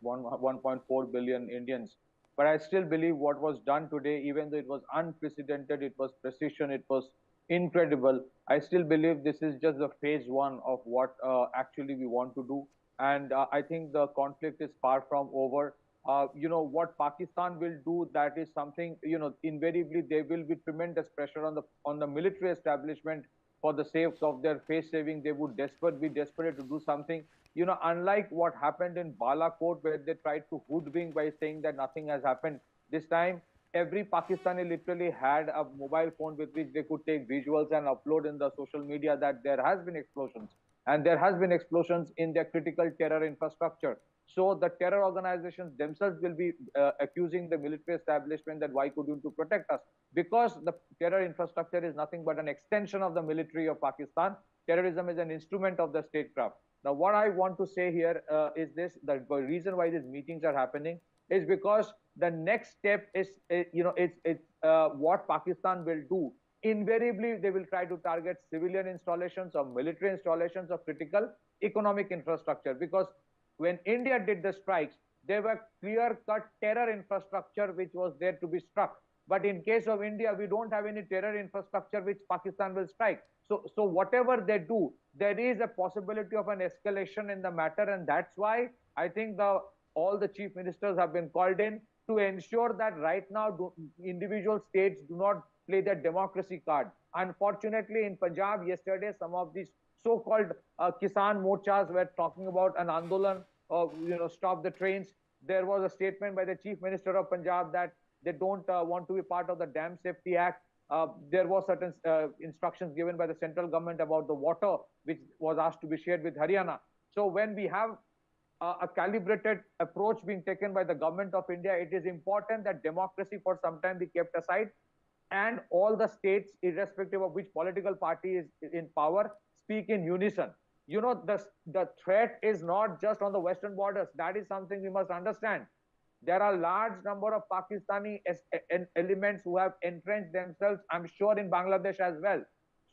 1.4 billion Indians. But I still believe what was done today, even though it was unprecedented, it was precision, it was incredible. I still believe this is just the phase one of what actually we want to do. And I think the conflict is far from over. What Pakistan will do, that is something, invariably there will be tremendous pressure on the military establishment for the sake of their face saving. They would be desperate to do something. Unlike what happened in Balakot, where they tried to hoodwink by saying that nothing has happened, this time every Pakistani literally had a mobile phone with which they could take visuals and upload in the social media that there has been explosions. And there has been explosions in their critical terror infrastructure. So the terror organizations themselves will be accusing the military establishment that why couldn't you protect us? Because the terror infrastructure is nothing but an extension of the military of Pakistan. Terrorism is an instrument of the statecraft. Now, what I want to say here is this: the reason why these meetings are happening is because the next step is, what Pakistan will do. Invariably, they will try to target civilian installations or military installations or critical economic infrastructure. Because when India did the strikes, there were clear-cut terror infrastructure which was there to be struck. But in case of India, we don't have any terror infrastructure which Pakistan will strike. So whatever they do, there is a possibility of an escalation in the matter, and that's why I think all the chief ministers have been called in to ensure that right now individual states do not play their democracy card. Unfortunately, in Punjab yesterday, some of these so-called Kisan Morchas were talking about an Andolan, stop the trains. There was a statement by the Chief Minister of Punjab that they don't want to be part of the Dam Safety Act. There was certain instructions given by the central government about the water, which was asked to be shared with Haryana. So when we have a calibrated approach being taken by the government of India, it is important that democracy for some time be kept aside, and all the states, irrespective of which political party is in power, speak in unison. The threat is not just on the western borders. That is something we must understand. There are large number of Pakistani elements who have entrenched themselves, I'm sure, in Bangladesh as well.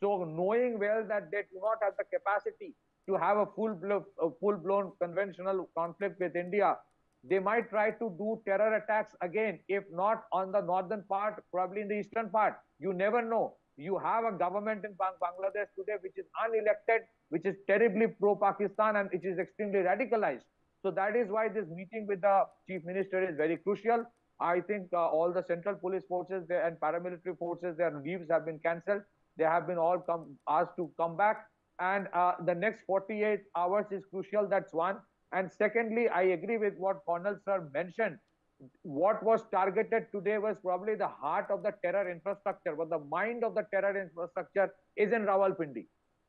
So knowing well that they do not have the capacity to have a full-blown conventional conflict with India, they might try to do terror attacks again, if not on the northern part, probably in the eastern part. You never know. You have a government in Bangladesh today which is unelected, which is terribly pro-Pakistan, and which is extremely radicalized. So that is why this meeting with the chief minister is very crucial. I think all the central police forces and paramilitary forces, their leaves have been cancelled. They have been all asked to come back. And the next 48 hours is crucial. That's one. And secondly, I agree with what Colonel Sir mentioned. What was targeted today was probably the heart of the terror infrastructure, but the mind of the terror infrastructure is in Rawalpindi.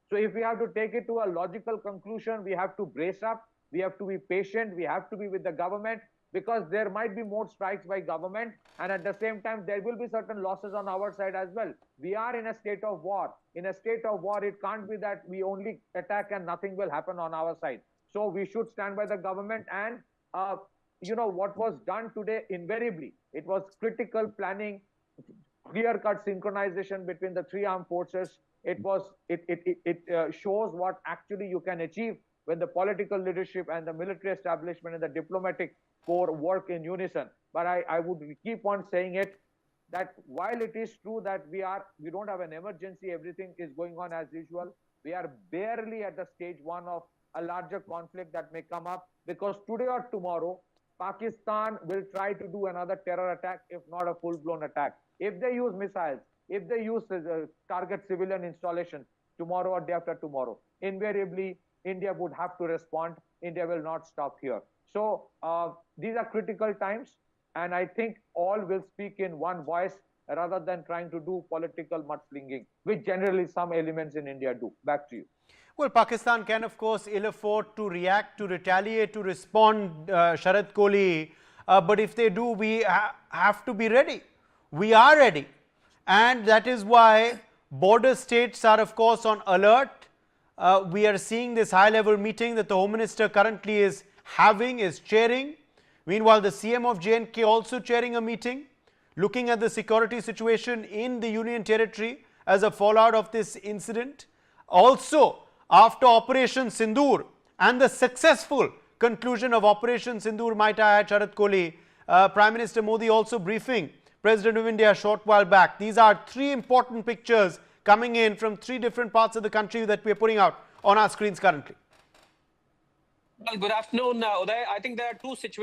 So if we have to take it to a logical conclusion, we have to brace up, we have to be patient, we have to be with the government, because there might be more strikes by government, and at the same time, there will be certain losses on our side as well. We are in a state of war. In a state of war, it can't be that we only attack and nothing will happen on our side. So we should stand by the government, and what was done today, invariably, it was critical planning, clear-cut synchronization between the three armed forces. It shows what actually you can achieve when the political leadership and the military establishment and the diplomatic corps work in unison. But I would keep on saying it, that while it is true that we don't have an emergency, everything is going on as usual, we are barely at the stage one of a larger conflict that may come up, because today or tomorrow, Pakistan will try to do another terror attack, if not a full-blown attack. If they use missiles, if they use target civilian installations tomorrow or day after tomorrow, invariably, India would have to respond. India will not stop here. So these are critical times, and I think all will speak in one voice rather than trying to do political mudslinging, which generally some elements in India do. Back to you. Well, Pakistan can, of course, ill afford to react, to retaliate, to respond, Sharad Kohli. But if they do, we have to be ready. We are ready. And that is why border states are, of course, on alert. We are seeing this high-level meeting that the Home Minister currently is having, is chairing. Meanwhile, the CM of J&K also chairing a meeting, looking at the security situation in the Union Territory as a fallout of this incident. Also, after Operation Sindoor and the successful conclusion of Operation Sindoor might I add, Sharad Kohli. Prime Minister Modi also briefing President of India a short while back. These are three important pictures coming in from three different parts of the country that we are putting out on our screens currently. Well, good afternoon, Uday. I think there are two situations.